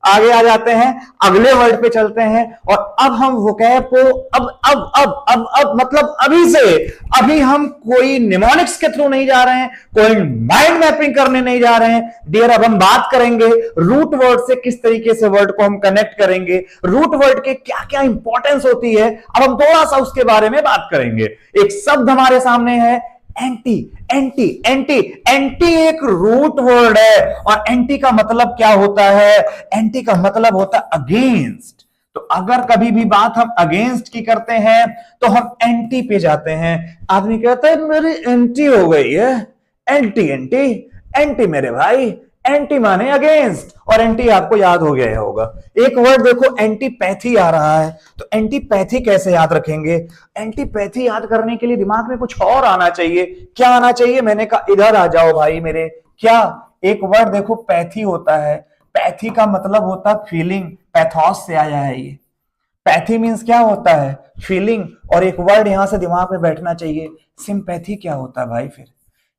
आगे आ जाते हैं, अगले वर्ड पे चलते हैं और अब हम वोकैब को अब मतलब अभी से, अभी हम कोई निमोनिक्स के थ्रू नहीं जा रहे हैं, कोई माइंड मैपिंग करने नहीं जा रहे हैं डियर। अब हम बात करेंगे रूट वर्ड से किस तरीके से वर्ड को हम कनेक्ट करेंगे, रूट वर्ड के क्या क्या इंपॉर्टेंस होती है, अब हम थोड़ा सा उसके बारे में बात करेंगे। एक शब्द हमारे सामने है एंटी। एंटी एंटी एंटी एक रूट वर्ड है और एंटी का मतलब क्या होता है? एंटी का मतलब होता है अगेंस्ट। तो अगर कभी भी बात हम अगेंस्ट की करते हैं तो हम एंटी पे जाते हैं। आदमी कहता है मेरी एंटी हो गई है, एंटी एंटी एंटी मेरे भाई, एंटी माने अगेंस्ट, और एंटी आपको याद हो गया होगा। एक वर्ड देखो एंटीपैथी आ रहा है, तो एंटीपैथी कैसे याद रखेंगे? एंटीपैथी याद करने के लिए दिमाग में कुछ और आना चाहिए। क्या आना चाहिए? मैंने कहा इधर आ जाओ भाई मेरे। क्या? एक वर्ड देखो पैथी होता है, पैथी का मतलब होता है फीलिंग, पैथोस से आया है ये। पैथी मीन्स क्या होता है? फीलिंग। और एक वर्ड यहां से दिमाग में बैठना चाहिए, सिंपैथी क्या होता है भाई? फिर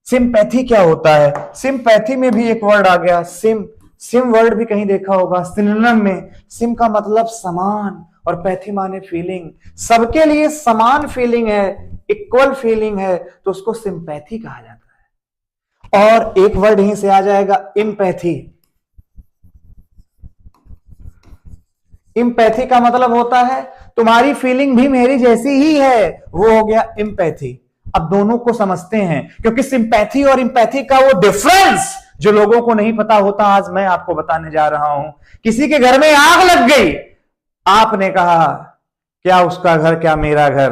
सिंपैथी क्या होता है? सिंपैथी में भी एक वर्ड आ गया सिम। सिम वर्ड भी कहीं देखा होगा सिनोनिम में। सिम का मतलब समान और पैथी माने फीलिंग। सबके लिए समान फीलिंग है, इक्वल फीलिंग है, तो उसको सिंपैथी कहा जाता है। और एक वर्ड यहीं से आ जाएगा इम्पैथी। इम्पैथी का मतलब होता है तुम्हारी फीलिंग भी मेरी जैसी ही है, वो हो गया इम्पैथी। अब दोनों को समझते हैं क्योंकि सिंपैथी और इम्पैथी का वो डिफरेंस जो लोगों को नहीं पता होता, आज मैं आपको बताने जा रहा हूं। किसी के घर में आग लग गई, आपने कहा क्या उसका घर क्या मेरा घर?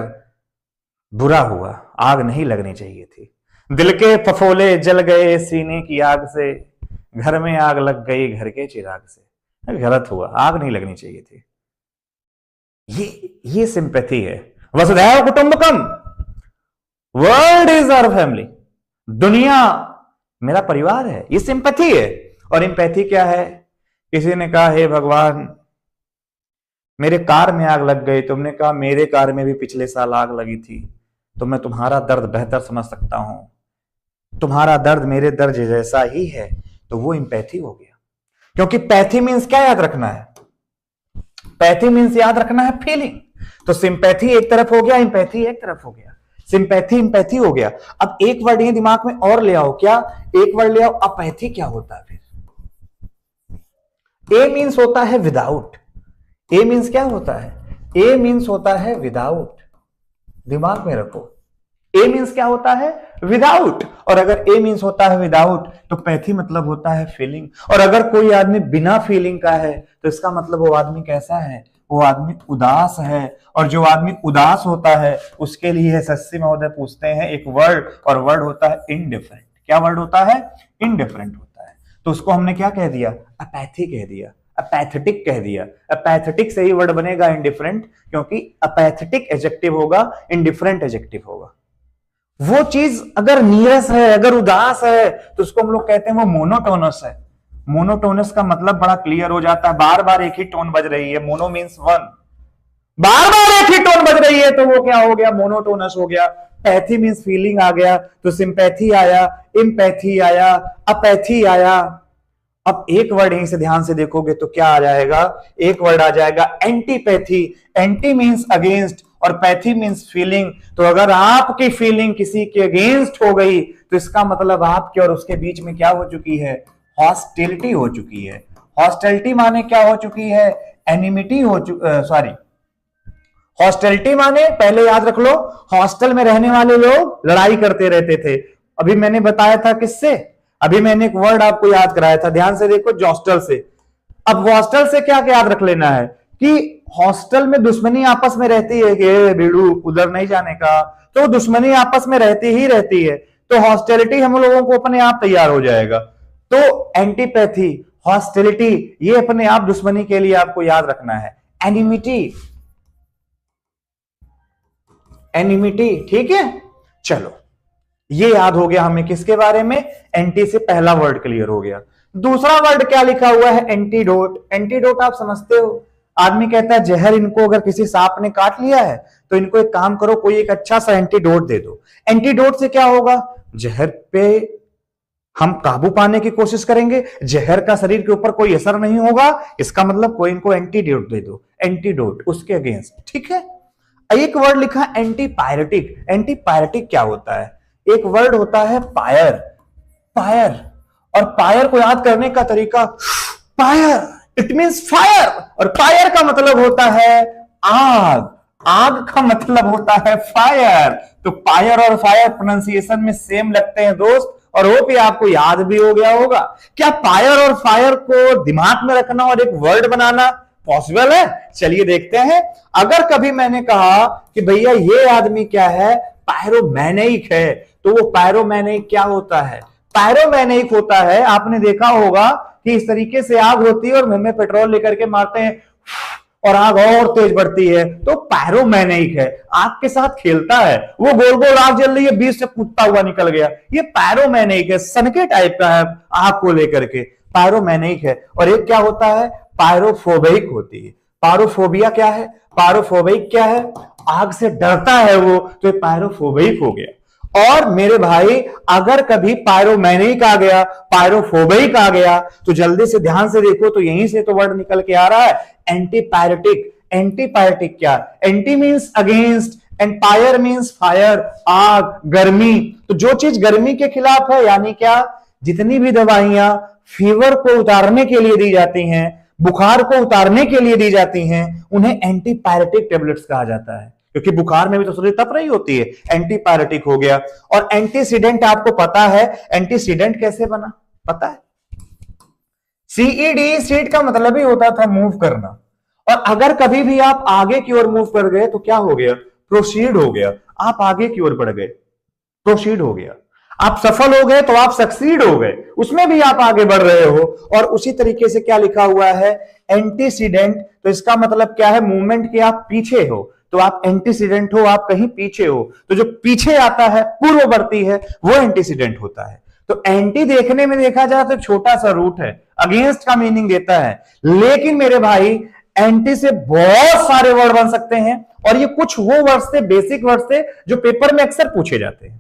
बुरा हुआ, आग नहीं लगनी चाहिए थी। दिल के फफोले जल गए सीने की आग से, घर में आग लग गई घर के चिराग से। गलत हुआ, आग नहीं लगनी चाहिए थी। ये सिंपैथी है। वसुधैव कुटुंबकम, वर्ल्ड इज आवर फैमिली, दुनिया मेरा परिवार है, ये सिंपैथी है। और एम्पैथी क्या है? किसी ने कहा हे भगवान मेरे कार में आग लग गई, तुमने कहा मेरे कार में भी पिछले साल आग लगी थी, तो मैं तुम्हारा दर्द बेहतर समझ सकता हूं, तुम्हारा दर्द मेरे दर्द जैसा ही है, तो वो एम्पैथी हो गया। क्योंकि पैथी मीन्स क्या याद रखना है? पैथी मीन्स याद रखना है फीलिंग। तो सिंपैथी एक तरफ हो गया, एम्पैथी एक तरफ हो गया। सिंपैथी एम्पैथी हो गया। अब एक वर्ड ये दिमाग में और ले आओ। क्या? एक वर्ड ले आओ अपैथी। क्या होता है फिर? ए मीन्स होता है विदाउट। ए मीन्स क्या होता है? ए मीन्स होता है विदाउट। दिमाग में रखो, ए मीन्स क्या होता है? विदाउट। और अगर ए मीन्स होता है विदाउट तो पैथी मतलब होता है फीलिंग। और अगर कोई आदमी बिना फीलिंग का है तो इसका मतलब वो आदमी कैसा है? वो आदमी उदास है। और जो आदमी उदास होता है उसके लिए एसएससी महोदय पूछते हैं एक वर्ड, और वर्ड होता है इनडिफरेंट। क्या वर्ड होता है? इनडिफरेंट होता है। तो उसको हमने क्या कह दिया? अपैथी कह दिया, अपैथेटिक कह दिया। अपैथेटिक से ही वर्ड बनेगा इनडिफरेंट, क्योंकि अपैथेटिक एडजेक्टिव होगा, इनडिफरेंट एडजेक्टिव होगा। वो चीज अगर नीरस है, अगर उदास है, तो उसको हम लोग कहते हैं वो मोनोटोनस है। मोनोटोनस का मतलब बड़ा क्लियर हो जाता है, बार बार एक ही टोन बज रही है। मोनो मीन्स वन, बार बार एक ही टोन बज रही है, तो वो क्या हो गया? मोनोटोनस हो गया। पैथी मीन्स फीलिंग आ गया, तो सिंपैथी आया, इम्पैथी आया, अपैथी आया। अब एक वर्ड यहीं से ध्यान से देखोगे तो क्या आ जाएगा? एक वर्ड आ जाएगा एंटीपैथी। एंटी मीन्स अगेंस्ट और पैथी मीन्स फीलिंग। तो अगर आपकी फीलिंग किसी के अगेंस्ट हो गई तो इसका मतलब आपके और उसके बीच में क्या हो चुकी है? हॉस्टिलिटी हो चुकी है। हॉस्टिलिटी माने क्या हो चुकी है? एनिमिटी हो सॉरी, हॉस्टिलिटी माने पहले याद रख लो, हॉस्टल में रहने वाले लोग लड़ाई करते रहते थे। अभी मैंने बताया था किससे? अभी मैंने एक वर्ड आपको याद कराया था, ध्यान से देखो, जॉस्टल से। अब हॉस्टल से क्या क्या याद रख लेना है कि हॉस्टल में दुश्मनी आपस में रहती है कि बीड़ू उधर नहीं जाने का, तो दुश्मनी आपस में रहती ही रहती है। तो हॉस्टिलिटी हम लोगों को अपने आप तैयार हो जाएगा। तो एंटीपैथी, हॉस्टिलिटी, ये अपने आप दुश्मनी के लिए आपको याद रखना है। एनिमिटी, एनिमिटी, ठीक है। चलो ये याद हो गया हमें किसके बारे में? एंटी से पहला वर्ड क्लियर हो गया। दूसरा वर्ड क्या लिखा हुआ है? एंटीडोट। एंटीडोट आप समझते हो, आदमी कहता है जहर इनको अगर किसी सांप ने काट लिया है तो इनको एक काम करो, कोई एक अच्छा सा एंटीडोट दे दो। एंटीडोट से क्या होगा? जहर पे हम काबू पाने की कोशिश करेंगे, जहर का शरीर के ऊपर कोई असर नहीं होगा, इसका मतलब कोई इनको एंटीडोट दे दो, एंटीडोट उसके अगेंस्ट, ठीक है। एक वर्ड लिखा एंटीपायरेटिक। एंटीपायरेटिक क्या होता है? एक वर्ड होता है पायर, पायर, और पायर को याद करने का तरीका पायर, इट मींस फायर, और फायर का मतलब होता है आग, आग का मतलब होता है फायर। तो फायर और फायर प्रोनाउंसिएशन में सेम लगते हैं दोस्त, और वो भी आपको याद भी हो गया होगा। क्या फायर और फायर को दिमाग में रखना और एक वर्ड बनाना पॉसिबल है? चलिए देखते हैं। अगर कभी मैंने कहा कि भैया ये आदमी क्या है, पायरोमैनिक है, तो वो पायरोमैनिक क्या होता है? पायरोमैनिक होता है, आपने देखा होगा कि इस तरीके से आग होती है और मुंह में पेट्रोल लेकर के मारते हैं और आग और तेज बढ़ती है, तो पायरोमैनिक है, आग के साथ खेलता है, वो गोल गोल आग जल रही है, बीच से कूदता हुआ निकल गया, ये पायरोमैनिक है, सनके टाइप का है आग को लेकर के, पायरोमैनिक है। और एक क्या होता है? पायरोफोबिक होती है। पायरोफोबिया क्या है? पायरोफोबिक क्या है? आग से डरता है वो, तो ये पायरोफोबिक हो गया। और मेरे भाई अगर कभी पायरोमैनिक आ गया, पायरोफोबिक आ गया, तो जल्दी से ध्यान से देखो, तो यहीं से तो वर्ड निकल के आ रहा है एंटीपायरेटिक। एंटीपायरेटिक क्या? Anti means against and pyre means fire, आग, गर्मी। तो जो चीज गर्मी के खिलाफ है, यानी क्या, जितनी भी दवाइयां फीवर को उतारने के लिए दी जाती हैं, बुखार को उतारने के लिए दी जाती हैं, उन्हें एंटीपायरेटिक टेबलेट्स कहा जाता है, क्योंकि बुखार में भी तो शरीर तप रही होती है, एंटीपायरेटिक हो गया। और एंटीसीडेंट आपको पता है, एंटीसीडेंट कैसे बना पता है? सीईडी, सीड का मतलब ही होता था मूव करना, और अगर कभी भी आप आगे की ओर मूव कर गए तो क्या हो गया? प्रोसीड हो गया, आप आगे की ओर बढ़ गए, प्रोसीड हो गया। आप सफल हो गए तो आप सक्सीड हो गए, उसमें भी आप आगे बढ़ रहे हो। और उसी तरीके से क्या लिखा हुआ है? एंटीसीडेंट, तो इसका मतलब क्या है? मूवमेंट के आप पीछे हो, तो आप एंटीसीडेंट हो, आप कहीं पीछे हो, तो जो पीछे आता है, पूर्ववर्ती है, वो एंटीसीडेंट होता है। तो एंटी देखने में देखा जाए तो छोटा सा रूट है, अगेंस्ट का मीनिंग देता है, लेकिन मेरे भाई एंटी से बहुत सारे वर्ड बन सकते हैं, और ये कुछ वो वर्ड थे, बेसिक वर्ड थे, जो पेपर में अक्सर पूछे जाते हैं।